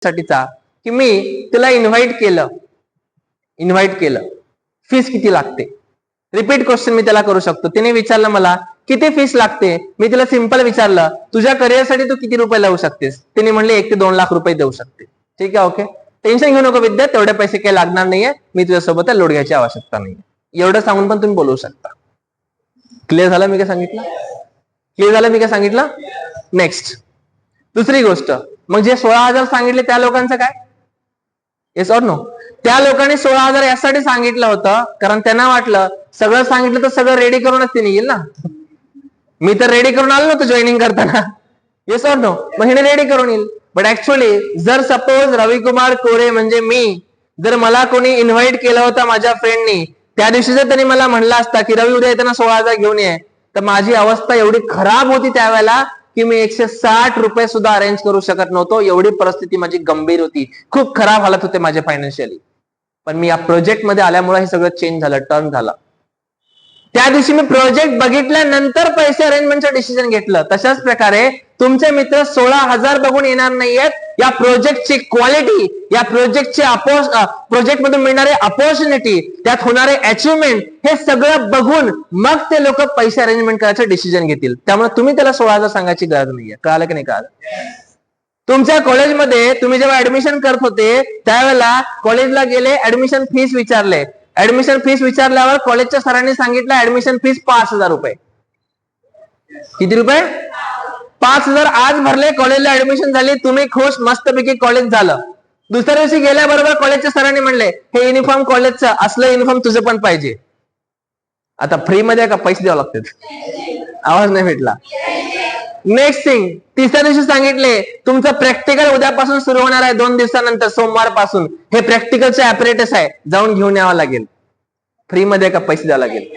साठीचा की मी तुला इन्व्हाइट केलं, फीस किती लागते? रिपीट क्वेश्चन मी त्याला करू शकतो. तिने विचारलं मला किती फीस लागते, मी तिला सिंपल विचारलं तुझ्या करिअरसाठी तू किती रुपये लावू शकतेस? तिने म्हणले 1 ते 2 लाख रुपये देऊ शकते. ठीक आहे, ओके, टेन्शन घेऊ नको विद्या, तेवढे पैसे काही लागणार नाहीये, मी तुझ्यासोबत लोड घ्यायची आवश्यकता नाही. एवढं सांगून पण तुम्ही बोलवू शकता. क्लिअर झालं मी काय सांगितलं? नेक्स्ट दुसरी गोष्ट, मग जे 16,000 सांगितले त्या लोकांचं काय? Yes or no? त्या लोकांनी 16,000 यासाठी सांगितलं होतं कारण त्यांना वाटलं सगळं सांगितलं तर सगळं रेडी करूनच ते येईल ना. मी तर रेडी करून आलो नव्हतो जॉईनिंग करताना. Yes or no? मग हिने रेडी करून येईल. बट ऍक्च्युअली जर सपोज रविकुमार कोरे म्हणजे मी, जर मला कोणी इन्व्हाइट केलं होतं माझ्या फ्रेंडनी, त्या दिवशी जर त्यांनी मला म्हणलं असता की रवी उद्या येताना 16,000 घेऊन ये, तर माझी अवस्था एवढी खराब होती त्यावेळेला की मी 160 रुपये सुद्धा अरेंज करू शकत नव्हतो. एवढी परिस्थिती माझी गंभीर होती, खूप खराब हालत होते माझे फायनान्शियली. पण मी या प्रोजेक्ट मध्ये आल्यामुळे हे सगळं चेंज झालं, टर्न झालं. त्या दिवशी मी प्रोजेक्ट बघितल्यानंतर पैसे अरेंजमेंटचं डिसिजन घेतलं. तशाच प्रकारे तुमचे मित्र 16,000 बघून येणार नाहीयेत. या प्रोजेक्टची क्वालिटी, या प्रोजेक्ट मधून मिळणारे अपॉर्च्युनिटी, त्यात होणारे अचिव्हमेंट, हे सगळं बघून मग ते लोक पैसे अरेंजमेंट करायचं डिसिजन घेतील. त्यामुळे तुम्ही त्याला 16,000 सांगायची गरज नाहीये. कळालं की नाही कळालं? तुमच्या कॉलेजमध्ये तुम्ही जेव्हा ऍडमिशन करत होते त्यावेळेला कॉलेजला गेले, ऍडमिशन फीस विचारले. ऍडमिशन फीस विचारल्यावर कॉलेजच्या सरांनी सांगितलं ऍडमिशन फीस 5,000 रुपये. किती रुपये? 5,000 आज भरले, कॉलेजला ऍडमिशन झाली, तुम्ही खुश, मस्तपैकी कॉलेज झालं. दुसऱ्या दिवशी गेल्याबरोबर कॉलेजच्या सरांनी म्हणले हे युनिफॉर्म कॉलेजचं, असलं युनिफॉर्म तुझं पण पाहिजे. आता फ्री मध्ये का पैसे द्यावे लागतात? आवाज नाही भेटला. नेक्स्ट थिंग, तिसऱ्या दिवशी सांगितले तुमचं प्रॅक्टिकल उद्यापासून सुरू होणार आहे, 2 दिवसानंतर सोमवार पासून. हे प्रॅक्टिकलचे ऍपरेटस आहे, जाऊन घेऊन यावं लागेल. फ्री मध्ये का पैसे द्यावं लागेल?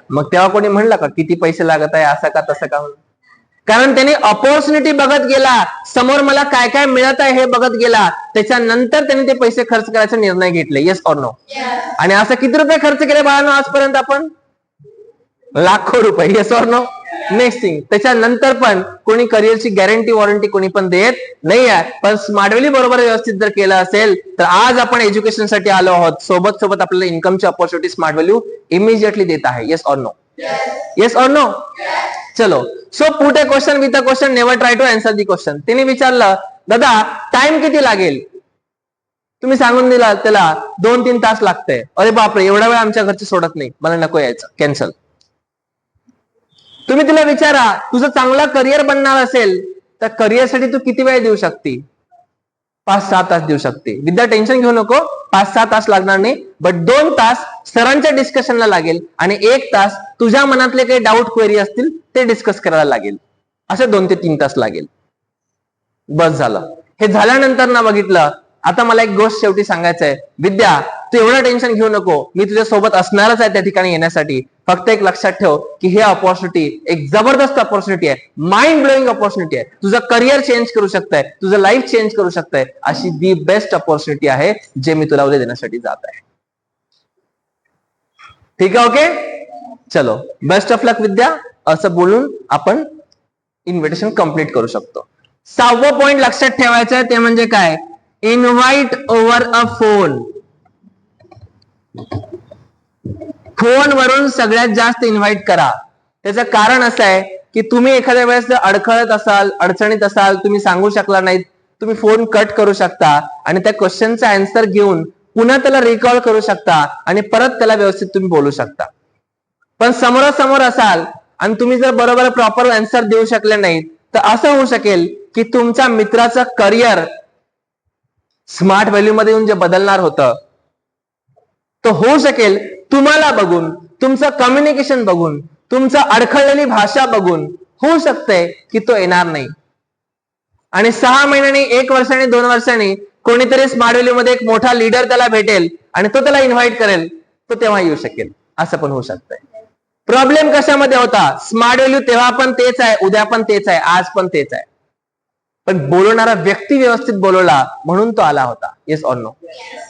मग तेव्हा कोणी म्हणलं का किती पैसे लागत आहे, असं का तसं का? कारण त्यांनी अपॉर्च्युनिटी बघत गेला, समोर मला काय काय मिळत आहे हे बघत गेला, त्याच्यानंतर त्यांनी ते पैसे खर्च करायचा निर्णय घेतले. Yes or no? आणि असं किती रुपये खर्च केले बाळांनो आजपर्यंत आपण? लाखो रुपये. Yes or no? Next thing, त्याच्यानंतर पण कोणी करिअरची गॅरंटी वॉरंटी कोणी पण देत नाही आहे. पण स्मार्ट व्हॅली बरोबर व्यवस्थित जर केलं असेल तर आज आपण एज्युकेशनसाठी आलो आहोत, सोबत सोबत आपल्याला इन्कमची अपॉर्च्युनिटी स्मार्ट व्हॅल्यू इमिजिएटली देत आहे. Yes or no? Yes or no? चलो, so put a question with a question, never try to answer the question. तिने विचारलं दादा टाइम किती लागेल? तुम्ही सांगून दिला त्याला 2-3 तास लागतंय. अरे बापरे, एवढा वेळ आमच्या घरचे सोडत नाही, मला नको यायचं, कॅन्सल. तुम्ही तिला विचारा तुझं चांगला करिअर बनणार असेल तर करिअरसाठी तू किती वेळ देऊ शकते? 5-6 तास देऊ शकते. विद्या टेन्शन घेऊ नको, 5-6 तास लागणार नाही, बट 2 तास सरांच्या डिस्कशनला लागेल आणि 1 तास तुझ्या मनातले काही डाऊट क्वेरी असतील ते डिस्कस करायला लागेल. असे 2 ते 3 तास लागेल. बस झालं. हे झाल्यानंतर ना बघितलं, आता मला एक गोष्ट शेवटी सांगायचं आहे. विद्या तू एवढं टेन्शन घेऊ नको, मी तुझ्या सोबत असणारच आहे त्या ठिकाणी येण्यासाठी. फक्त एक लक्षात ठेव की हे अपॉर्च्युनिटी एक जबरदस्त अपॉर्च्युनिटी आहे, माइंड ब्लोईंग अपॉर्च्युनिटी आहे. तुझं करिअर चेंज करू शकतंय, तुझं लाईफ चेंज करू शकतंय, अशी दी बेस्ट अपॉर्च्युनिटी आहे जे मी तुला उद्या देण्यासाठी जात आहे. ठीक आहे, ओके, चलो, बेस्ट ऑफ लक विद्या, असं बोलून आपण इन्व्हिटेशन कंप्लीट करू शकतो. 6वा पॉइंट लक्षात ठेवायचं आहे ते म्हणजे काय? इन्व्हाइट ओव्हर अ फोन. फोनवरून सगळ्यात जास्त इन्व्हाइट करा. त्याचं कारण असं आहे की तुम्ही एखाद्या वेळेस अडखळत असाल, अडचणीत असाल, तुम्ही सांगू शकला नाहीत, तुम्ही फोन कट करू शकता आणि त्या क्वेश्चनचा आन्सर घेऊन पुन्हा त्याला रिकॉल करू शकता आणि परत त्याला व्यवस्थित तुम्ही बोलू शकता. पण समोरासमोर असाल आणि तुम्ही जर बरोबर प्रॉपर आन्सर देऊ शकले नाहीत तर असं होऊ शकेल की तुमच्या मित्राचं करिअर स्मार्ट व्हॅल्यू मध्ये येऊन जे बदलणार होतं तो होऊ शकेल तुम्हाला बघून, तुमचं कम्युनिकेशन बघून, तुमचं अडखळलेली भाषा बघून होऊ शकतंय की तो येणार नाही. आणि 6 महिन्यांनी, 1 वर्षांनी, 2 वर्षांनी कोणीतरी स्मार्ट व्हॅल्यू मध्ये एक मोठा लीडर त्याला भेटेल आणि तो त्याला इन्व्हाइट करेल, तो तेव्हा येऊ शकेल. असं पण होऊ शकतंय. प्रॉब्लेम कशामध्ये होता? स्मार्ट व्हॅल्यू तेव्हा पण तेच आहे, उद्या पण तेच आहे, आज पण तेच आहे, पण बोलवणारा व्यक्ती व्यवस्थित बोलवला म्हणून तो आला होता. Yes or no?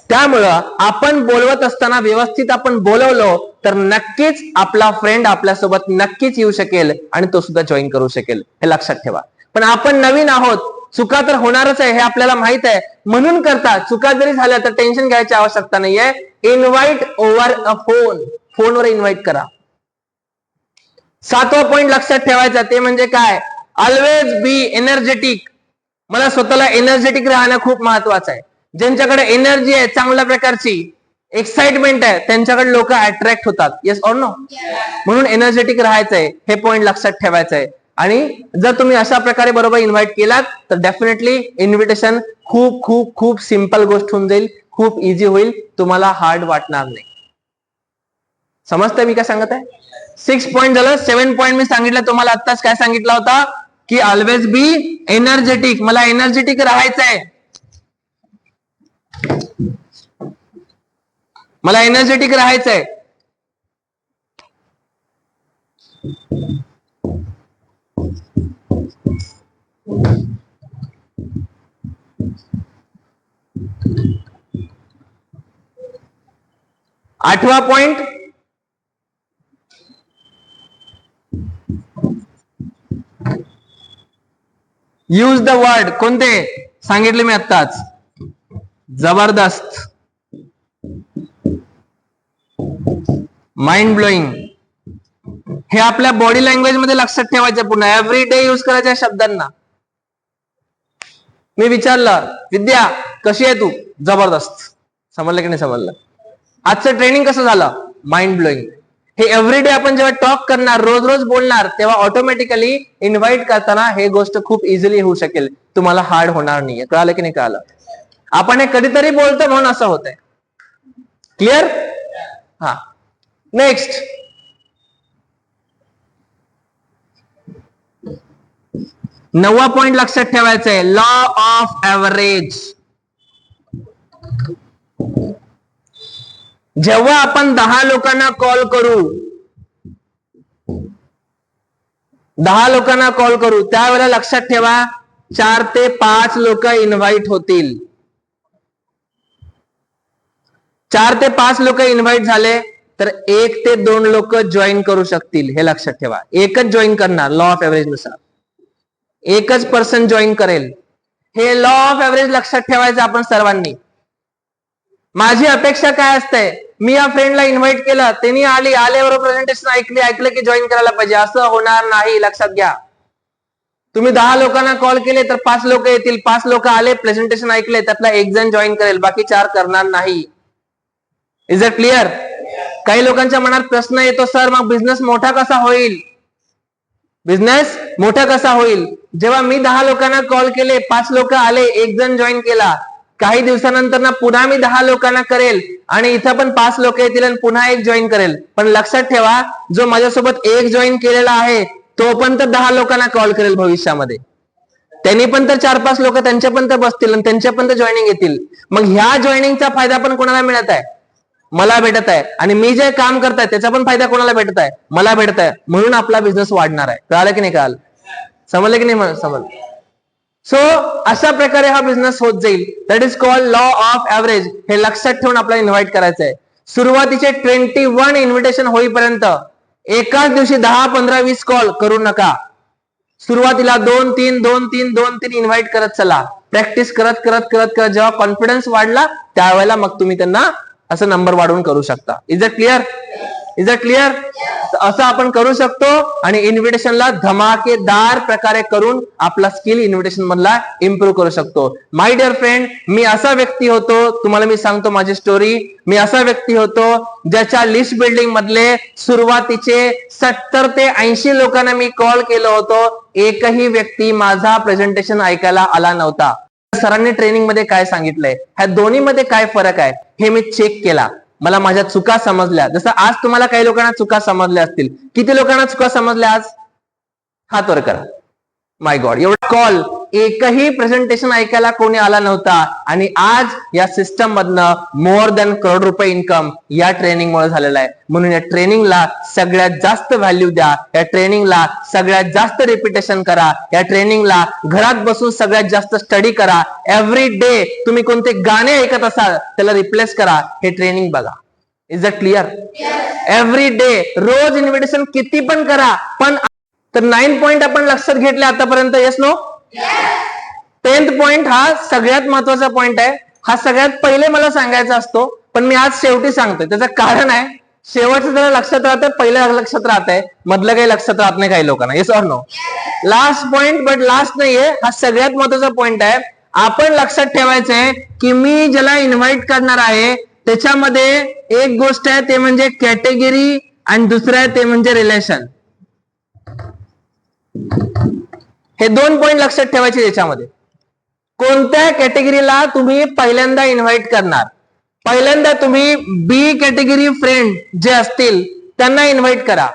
त्यामुळं आपण बोलवत असताना व्यवस्थित आपण बोलवलो तर नक्कीच आपला फ्रेंड आपल्यासोबत नक्कीच येऊ शकेल आणि तो सुद्धा जॉईन करू शकेल. हे लक्षात ठेवा. पण आपण नवीन आहोत, चुका तर होणारच आहे हे आपल्याला माहित आहे, म्हणून करता. चुका जरी झाल्या तर टेन्शन घ्यायची आवश्यकता नाहीये. इन्व्हाइट ओव्हर अ फोन, फोनवर इन्व्हाइट करा. 7वा पॉइंट लक्षात ठेवायचा ते म्हणजे काय, ऑलवेज बी एनर्जेटिक. मला स्वतःला एनर्जेटिक राहणं खूप महत्वाचं आहे. ज्यांच्याकडे एनर्जी आहे, चांगल्या प्रकारची एक्साइटमेंट आहे, त्यांच्याकडे लोक अट्रॅक्ट होतात. Yes or no? म्हणून एनर्जेटिक राहायचंय, हे पॉइंट लक्षात ठेवायचंय. आणि जर तुम्ही अशा प्रकारे बरोबर इन्व्हाइट केलात तर डेफिनेटली इन्व्हिटेशन खूप खूप खूप सिंपल गोष्ट होऊन जाईल, खूप इझी होईल, तुम्हाला हार्ड वाटणार नाही. समजतंय मी काय सांगत आहे? 6 पॉइंट झालं. 7 पॉइंट मी सांगितलं तुम्हाला आत्ताच. काय सांगितलं होता की ऑलवेज बी एनर्जेटिक. मला एनर्जेटिक राहायचंय, मला एनर्जेटिक राहायचंय. आठवा पॉइंट, यूज द वर्ड. कोणते सांगितले मी आत्ताच? जबरदस्त, माइंड ब्लोईंग. हे आपल्या बॉडी लँग्वेज मध्ये लक्षात ठेवायचं. पुन्हा एव्हरी डे यूज करायच्या शब्दांना. मी विचारलं, विद्या कशी आहे तू? जबरदस्त. समजलं की नाही समजलं? आजचं ट्रेनिंग कसं झालं? Mind blowing. हे एव्हरीडे आपण जेव्हा टॉक करणार, रोज रोज बोलणार, तेव्हा ऑटोमॅटिकली इन्व्हाइट करताना हे गोष्ट खूप इझिली होऊ शकेल, तुम्हाला हार्ड होणार नाहीये. कळालं की नाही कळालं? आपण हे कधीतरी बोलतो म्हणून असं होतंय. क्लिअर? हा. नेक्स्ट, नववा पॉइंट लक्षात ठेवायचा आहे, लॉ ऑफ ऍव्हरेज. जेव्हा आपण 10 लोकांना कॉल करू, 10 लोकांना कॉल करू, त्यावेळेला लक्षात ठेवा 4 ते 5 लोक इन्व्हाइट होतील. 4 ते 5 लोक इन्व्हाइट झाले तर 1 ते 2 लोक जॉईन करू शकतील. हे लक्षात ठेवा. एकच जॉईन करणार लॉ ऑफ ऍव्हरेज नुसार, एकच पर्सन जॉईन करेल. हे लॉ ऑफ ऍव्हरेज लक्षात ठेवायचं आपण सर्वांनी. माझी अपेक्षा काय असते, मी या फ्रेंडला इन्व्हाइट केलं, त्यांनी आल्याबरोबर प्रेझेंटेशन ऐकलं की जॉईन करायला पाहिजे, असं होणार नाही. लक्षात घ्या. तुम्ही 10 लोकांना कॉल केले तर 5 लोक येतील, 5 लोक आले, प्रेझेंटेशन ऐकले, त्यातला 1 जण जॉईन करेल, बाकी 4 करणार नाही. Is it clear? काही लोकांच्या मनात प्रश्न येतो, सर मग बिझनेस मोठा कसा होईल? बिझनेस मोठा कसा होईल? जेव्हा मी 10 लोकांना कॉल केले, 5 लोक आले, 1 जण जॉईन केला, काही दिवसानंतर ना पुन्हा मी 10 लोकांना करेल आणि इथं पण 5 लोक येतील आणि पुन्हा 1 जॉईन करेल. पण लक्षात ठेवा, जो माझ्यासोबत 1 जॉईन केलेला आहे तो पण तर 10 लोकांना कॉल करेल भविष्यामध्ये. त्यांनी पण तर 4-5 लोक त्यांच्या पण तर बसतील आणि त्यांच्या पण तर जॉईनिंग येतील. मग ह्या जॉईनिंगचा फायदा पण कोणाला मिळत आहे? मला भेटत आहे. आणि मी जे काम करताय त्याचा पण फायदा कोणाला भेटत आहे? मला भेटत आहे. म्हणून आपला बिझनेस वाढणार आहे. कळालं की नाही कळालं? समजलं की नाही समजलं? सो अशा प्रकारे हा बिझनेस होत जाईल. That is called law of average. हे लक्षात ठेवून आपल्याला इन्व्हाइट करायचं आहे. सुरुवातीचे 21 इन्व्हिटेशन होईपर्यंत एकाच दिवशी 10, 15, 20 कॉल करू नका. सुरुवातीला 2-3 इन्व्हाइट करत चला. प्रॅक्टिस करत करत करत करत जेव्हा कॉन्फिडन्स वाढला त्यावेळेला मग तुम्ही त्यांना असं नंबर वाढवून करू शकता. Is it clear? Is it clear? असं आपण करू शकतो आणि इन्व्हिटेशनला धमाकेदार प्रकारे करून आपला स्किल इन्व्हिटेशन मधला इम्प्रूव्ह करू शकतो. माय डिअर फ्रेंड, मी असा व्यक्ती होतो, तुम्हाला मी सांगतो माझी स्टोरी. मी असा व्यक्ती होतो ज्याच्या लिस्ट बिल्डिंग मधले सुरुवातीचे 70 ते 80 लोकांना मी कॉल केलं होतो. एकही व्यक्ती माझा प्रेझेंटेशन ऐकायला आला नव्हता. सरांनी ट्रेनिंग मध्ये काय सांगितलंय, ह्या दोन्ही मध्ये काय फरक आहे हे मी चेक केला. मला माझ्या चुका समजल्या. जसं आज तुम्हाला काही लोकांना चुका समजल्या असतील. किती लोकांना चुका समजल्या आज? हात वर करा. माय गॉड, एवढा कॉल, एकही प्रेझेंटेशन ऐकायला कोणी आला नव्हता. आणि आज या सिस्टम मधनं मोर दॅन करोड रुपये इन्कम या ट्रेनिंग मुळे झालेला आहे. म्हणून या ट्रेनिंगला सगळ्यात जास्त व्हॅल्यू द्या. या ट्रेनिंगला सगळ्यात जास्त रिपिटेशन करा. या ट्रेनिंगला घरात बसून सगळ्यात जास्त स्टडी करा. एव्हरी डे तुम्ही कोणते गाणे ऐकत असाल त्याला रिप्लेस करा. हे ट्रेनिंग बघा. Is it clear? Every day रोज इन्व्हिटेशन किती पण करा. पण तर 9 पॉइंट आपण लक्षात घेतले आतापर्यंत. Yes no? 10th पॉइंट हा सगळ्यात महत्वाचा पॉइंट आहे. हा सगळ्यात पहिले मला सांगायचा असतो, पण मी आज शेवटी सांगतोय. त्याचं कारण आहे, शेवटचं जरा लक्षात राहतं, पहिलं लक्षात राहत आहे, मधलं काही लक्षात राहत नाही काही लोकांना. Yes or no? Last point, but last नाहीये, हा सगळ्यात महत्वाचा पॉइंट आहे. आपण लक्षात ठेवायचं आहे की मी ज्याला इन्व्हाइट करणार आहे त्याच्यामध्ये एक गोष्ट आहे ते म्हणजे कॅटेगरी आणि दुसरं आहे ते म्हणजे रिलेशन. हे 2 पॉइंट लक्षात ठेवायचे. त्याच्यामध्ये कोणत्या कॅटेगरीला तुम्ही पहिल्यांदा इन्व्हाइट करणार? पहिल्यांदा तुम्ही बी कॅटेगरी फ्रेंड जे असतील त्यांना इन्व्हाइट करा.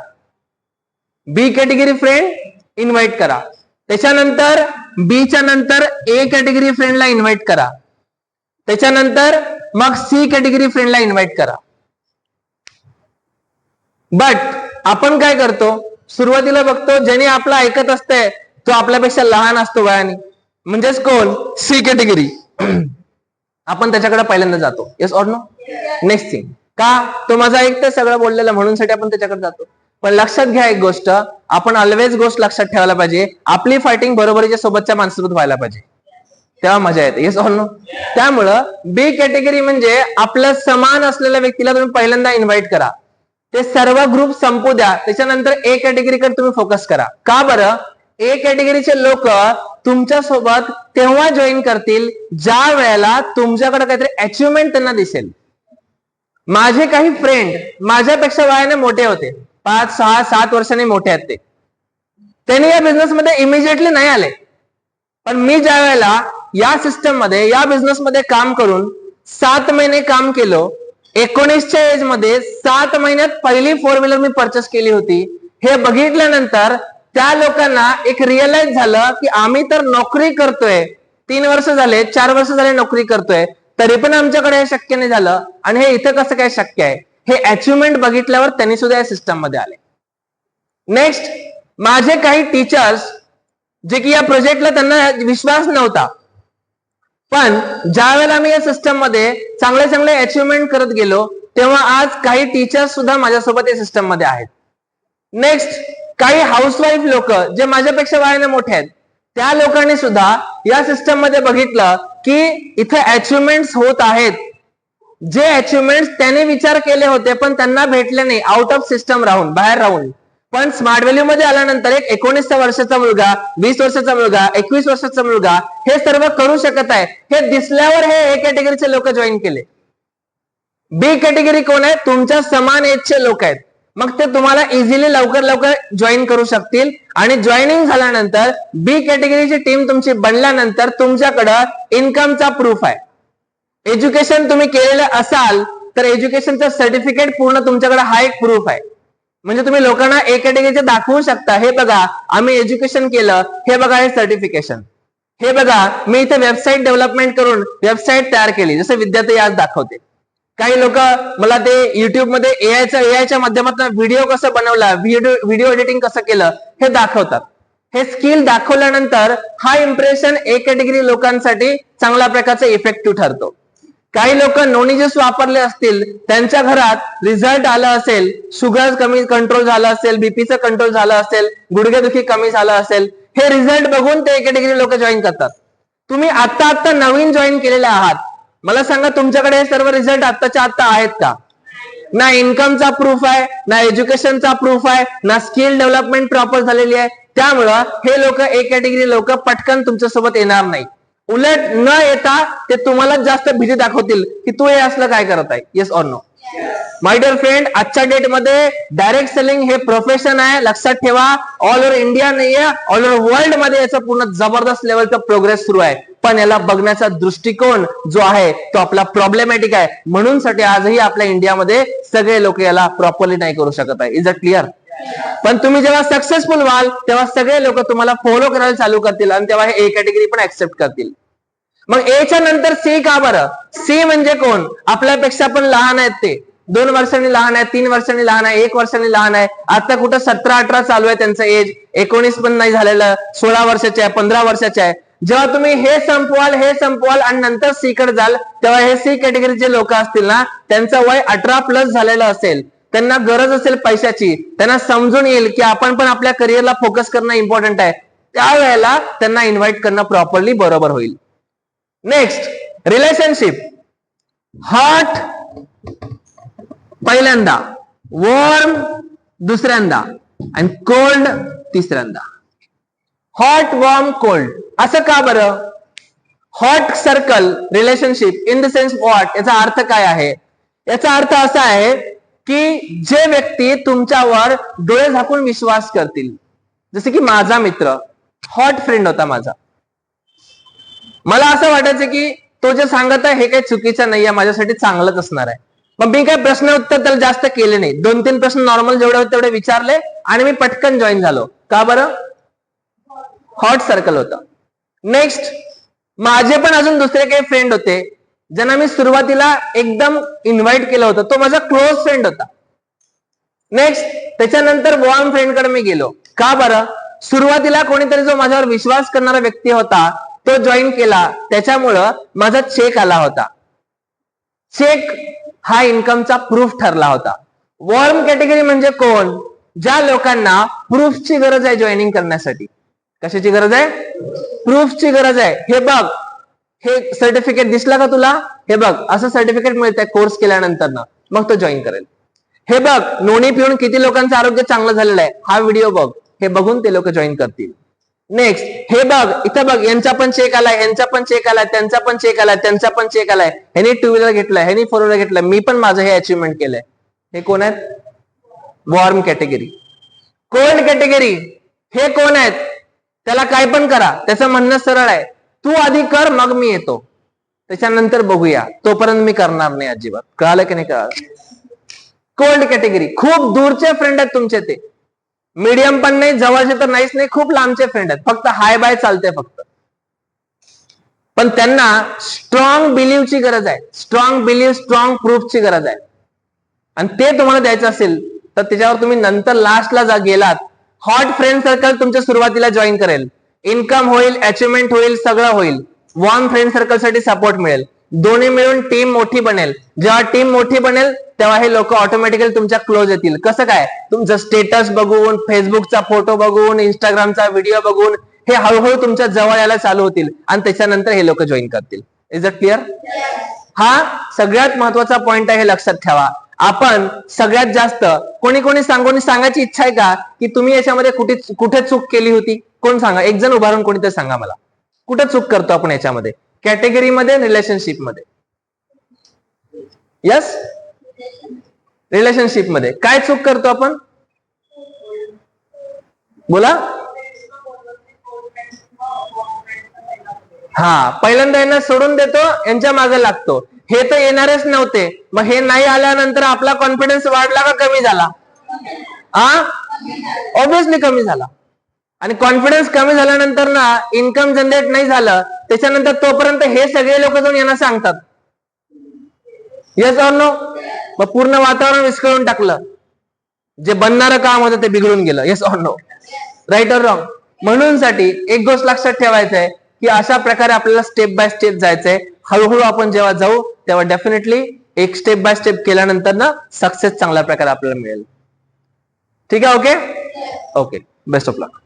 बी कॅटेगरी फ्रेंड इन्व्हाइट करा. त्याच्यानंतर बीच्या नंतर ए कॅटेगरी फ्रेंडला इन्व्हाइट करा. त्याच्यानंतर मग सी कॅटेगरी फ्रेंडला इन्व्हाइट करा. बट आपण काय करतो, सुरुवातीला बघतो ज्याने आपलं ऐकत असतंय तो आपल्यापेक्षा लहान असतो वयाने, म्हणजेच कोण? C category. आपण त्याच्याकडे पहिल्यांदा जातो. Yes or no? Next thing, का? तो माझा ऐकतोय सगळं बोललेलं म्हणून साठी आपण त्याच्याकडे जातो. पण लक्षात घ्या एक गोष्ट, आपण ऑलवेज गोष्ट लक्षात ठेवायला पाहिजे, आपली फायटिंग बरोबरीच्या सोबतच्या माणसासोबत व्हायला पाहिजे, तेव्हा मजा येते. Yes or no? त्यामुळं बी कॅटेगरी म्हणजे आपलं समान असलेल्या व्यक्तीला तुम्ही पहिल्यांदा इन्व्हाइट करा. ते सर्व ग्रुप संपू द्या, त्याच्यानंतर ए कॅटेगरीकडे तुम्ही फोकस करा. का बरं? ए कॅटेगरीचे लोक तुमच्या सोबत तेव्हा जॉईन करतील ज्या वेळेला तुमच्याकडे काहीतरी अचिव्हमेंट त्यांना दिसेल. माझे काही फ्रेंड माझ्यापेक्षा वयाने मोठे होते, 5, 6, 7 वर्षांनी मोठे आहेत ते. त्यांनी या बिझनेसमध्ये इमिजिएटली नाही आले, पण मी ज्या वेळेला या सिस्टम मध्ये या बिझनेसमध्ये काम करून 7 महिने काम केलो, 19च्या एज मध्ये 7 महिन्यात पहिली 4 व्हीलर मी परचेस केली होती. हे बघितल्यानंतर त्या लोकांना एक रिअलाइज झालं की आम्ही तर नोकरी करतोय, 3 वर्ष झाले, 4 वर्ष झाले नोकरी करतोय, तरी पण आमच्याकडे हे शक्य नाही झालं, आणि हे इथं कसं काय शक्य आहे? हे अचिव्हमेंट बघितल्यावर त्यांनी सुद्धा या सिस्टम मध्ये आले. नेक्स्ट, माझे काही टीचर्स जे की या प्रोजेक्टला त्यांना विश्वास नव्हता, पण ज्या वेळेला मी या सिस्टम मध्ये चांगले चांगले अचिव्हमेंट करत गेलो तेव्हा आज काही टीचर्स सुद्धा माझ्यासोबत या सिस्टम मध्ये आहेत. नेक्स्ट, काही हाऊसवाईफ लोक जे माझ्यापेक्षा वयाने मोठे आहेत, त्या लोकांनी सुद्धा या सिस्टम मध्ये बघितलं की इथे अचिव्हमेंट्स होत आहेत, जे अचिव्हमेंट्स त्यांनी विचार केले होते पण त्यांना भेटले नाही, आउट ऑफ सिस्टम राहून, बाहेर राहून. पण स्मार्ट व्हॅल्यू मध्ये आल्यानंतर एक 19 वर्षाचा मुलगा, 20 वर्षाचा मुलगा, 21 वर्षाचा मुलगा हे सर्व करू शकत आहे, हे दिसल्यावर हे ए कॅटेगरीचे लोक जॉईन केले. बी कॅटेगरी कोण आहे? तुमच्या समान एजचे लोक आहेत, मग ते तुम्हाला इझिली लवकर लवकर जॉईन करू शकतील. आणि जॉईनिंग झाल्यानंतर बी कॅटेगरीची टीम तुमची बनल्यानंतर तुमच्याकडं इन्कमचा प्रूफ आहे. एज्युकेशन तुम्ही केलेलं असाल तर एज्युकेशनचं सर्टिफिकेट पूर्ण तुमच्याकडे हा एक प्रूफ आहे. म्हणजे तुम्ही लोकांना ए कॅटेगरीचे दाखवू शकता, हे बघा आम्ही एज्युकेशन केलं, हे बघा हे सर्टिफिकेशन, हे बघा मी इथे वेबसाईट डेव्हलपमेंट करून वेबसाईट तयार केली, जसं विद्यार्थी आज दाखवते. काही लोक मला ते युट्यूब मध्ये एआयच्या माध्यमातून व्हिडिओ कसं बनवला, व्हिडिओ एडिटिंग कसं केलं हे दाखवतात. हे स्किल दाखवल्यानंतर हा इम्प्रेशन ए कॅटेगरी लोकांसाठी चांगल्या प्रकारचा इफेक्टिव्ह ठरतो. काही लोक नोनी ज्यूस वापरले असतील, त्यांच्या घरात रिझल्ट आला असेल, शुगर कमी कंट्रोल झालं असेल, बीपीचं कंट्रोल झालं असेल, गुडघेदुखी कमी झालं असेल, हे रिझल्ट बघून ते ए कॅटेगरी लोक जॉईन करतात. तुम्ही आता नवीन जॉईन केलेले आहात, मला सांगा तुमच्याकडे हे सर्व रिझल्ट आत्ताच्या आत्ता आहेत का? ना इन्कमचा प्रूफ आहे, ना एज्युकेशनचा प्रूफ आहे, ना स्किल डेव्हलपमेंट प्रॉपर झालेली आहे. त्यामुळं हे लोक ए कॅटेगरी लोक पटकन तुमच्यासोबत येणार नाही. उलट न येता ते तुम्हाला जास्त भीती दाखवतील की तू हे असलं काय करत आहे. Yes or no? My dear friend, आजच्या डेट मध्ये डायरेक्ट सेलिंग हे प्रोफेशन आहे, लक्षात ठेवा. ऑल ओव्हर इंडिया नाहीये, ऑल ओव्हर वर्ल्ड मध्ये याचं पूर्ण जबरदस्त लेवलचा प्रोग्रेस सुरू आहे. पण याला बघण्याचा दृष्टिकोन जो आहे तो आपला प्रॉब्लेमॅटिक आहे, म्हणून साठी आजही आपल्या इंडियामध्ये सगळे लोक याला प्रॉपरली नाही करू शकत आहे. Is it clear? पण तुम्ही जेव्हा सक्सेसफुल व्हाल तेव्हा सगळे लोक तुम्हाला फॉलो करायला चालू करतील आणि तेव्हा हे ए कॅटेगरी पण ऍक्सेप्ट करतील. मग एच्या नंतर सी का बरं? सी म्हणजे कोण? आपल्यापेक्षा पण लहान आहेत, ते 2 वर्षांनी लहान आहे, 3 वर्षांनी लहान आहे, 1 वर्षांनी लहान आहे. आता कुठं 17-18 चालू आहे त्यांचं एज, 19 पण नाही झालेलं, 16 वर्षाचे आहे, 15 वर्षाचे आहे. जेव्हा तुम्ही हे संपवाल आणि नंतर सी कडे जाल तेव्हा हे सी कॅटेगरीचे लोक असतील ना, त्यांचं वय 18+ झालेलं असेल, त्यांना गरज असेल पैशाची, त्यांना समजून येईल की आपण पण आपल्या करिअरला फोकस करणं इम्पॉर्टंट आहे. त्यावेळेला त्यांना इन्व्हाइट करणं प्रॉपरली बरोबर होईल. Next relationship. हॉट पहिल्यांदा, वॉर्म दुसऱ्यांदा आणि कोल्ड तिसऱ्यांदा. हॉट, वॉर्म, कोल्ड असं का बरं? Hot circle relationship in the sense what, याचा अर्थ काय आहे? याचा अर्थ असा आहे की जे व्यक्ती तुमच्यावर डोळे झाकून विश्वास करतील. जसे की माझा मित्र हॉट फ्रेंड होता माझा. मला असं वाटायचं की तो जे सांगत आहे हे काही चुकीचं नाहीये, माझ्यासाठी चांगलंच असणार आहे. मग मी काही प्रश्न उत्तर त्याला जास्त केले नाही. 2-3 प्रश्न नॉर्मल जेवढे होते तेवढे विचारले आणि मी पटकन जॉईन झालो. का बरं? हॉट सर्कल होतं. नेक्स्ट, माझे पण अजून दुसरे काही फ्रेंड होते ज्यांना मी सुरुवातीला एकदम इन्व्हाइट केलं होतं. तो माझा क्लोज फ्रेंड होता. नेक्स्ट, त्याच्यानंतर वॉर्म फ्रेंड कडे मी गेलो. का बरं? सुरुवातीला कोणीतरी जो माझ्यावर विश्वास करणारा व्यक्ती होता तो जॉईन केला, त्याच्यामुळं माझा चेक आला होता. चेक हा इन्कमचा प्रूफ ठरला होता. वॉर्म कॅटेगरी म्हणजे कोण? ज्या लोकांना प्रूफची गरज आहे जॉईनिंग करण्यासाठी. कशाची गरज आहे? प्रूफची गरज आहे. हे बघ, हे सर्टिफिकेट दिसला का तुला? हे बघ, असं सर्टिफिकेट मिळतंय कोर्स केल्यानंतर ना, मग तो जॉईन करेल. हे बघ, नोणी पिऊन किती लोकांचं आरोग्य चांगलं झालेलं आहे, हा व्हिडिओ बघ. हे बघून ते लोक जॉईन करतील. नेक्स्ट, हे बघ, इथं बघ, यांचा पण चेक आलाय, यांचा पण चेक आलाय, त्यांचा पण चेक आलाय, त्यांचा पण चेक आलाय. ह्यानी 2 व्हीलर घेतलाय, ह्यानी 4 व्हीलर घेतलाय, मी पण माझं हे अचिव्हमेंट केलंय. हे कोण आहेत? Warm category. कोल्ड कॅटेगरी हे कोण आहेत? त्याला काय पण करा, त्याचं म्हणणं सरळ आहे, तू आधी कर मग मी येतो, त्याच्यानंतर बघूया, तोपर्यंत मी करणार नाही अजिबात. कळालं की नाही कळालं? कोल्ड कॅटेगरी खूप दूरचे फ्रेंड आहेत तुमचे, ते मीडियम पण नाही, जवळचे तर नाहीच नाही, खूप लांबचे फ्रेंड आहेत, फक्त हाय बाय चालते फक्त. पण त्यांना स्ट्रॉंग बिलीव्हची गरज आहे, स्ट्रॉंग बिलीव्ह, स्ट्रॉंग प्रूफची गरज आहे. आणि ते तुम्हाला द्यायचं असेल तर त्याच्यावर तुम्ही नंतर लास्टला गेलात. हॉट फ्रेंड सर्कल तुमच्या सुरुवातीला जॉईन करेल, इन्कम होईल, अचिव्हमेंट होईल, सगळं होईल. वॉर्म फ्रेंड सर्कल साठी सपोर्ट मिळेल, दोन्ही मिळून टीम मोठी बनेल. जेव्हा टीम मोठी बनेल तेव्हा हे लोक ऑटोमॅटिकली तुमच्या क्लोज येतील. कसं काय? तुमचं स्टेटस बघून, फेसबुकचा फोटो बघून, इंस्टाग्रामचा व्हिडिओ बघून हे हळूहळू तुमच्या जवळ यायला चालू होतील आणि त्याच्यानंतर हे लोक जॉईन करतील. Is it clear? हा सगळ्यात महत्वाचा पॉइंट आहे, हे लक्षात ठेवा. आपण सगळ्यात जास्त कोणी सांगायची इच्छा आहे का की तुम्ही याच्यामध्ये कुठे चूक केली होती? कोण सांगा, एक जण उभारून कोणीतरी सांगा मला, कुठे चूक करतो आपण याच्यामध्ये, कॅटेगरीमध्ये, रिलेशनशिप मध्ये? यस, रिलेशनशिप मध्ये काय चूक करतो आपण? बोला. हा, पहिल्यांदा यांना सोडून देतो, यांच्या मागे लागतो. हे तर येणारच नव्हते, मग हे नाही आल्यानंतर आपला कॉन्फिडन्स वाढला का कमी झाला? ऑब्विसली कमी झाला. आणि कॉन्फिडन्स कमी झाल्यानंतर ना इन्कम जनरेट नाही झालं, त्याच्यानंतर तोपर्यंत हे सगळे लोक जाऊन यांना सांगतात. Yes or no? मग पूर्ण वातावरण विस्कळून टाकलं, जे बनणारं काम होतं ते बिघडून गेलं. Yes or no? Right or wrong? म्हणून साठी एक गोष्ट लक्षात ठेवायचं आहे की अशा प्रकारे आपल्याला स्टेप बाय स्टेप जायचंय. हळूहळू आपण जेव्हा जाऊ तेव्हा डेफिनेटली एक स्टेप बाय स्टेप केल्यानंतर ना सक्सेस चांगल्या प्रकारे आपल्याला मिळेल. ठीक आहे? Okay okay, best of luck.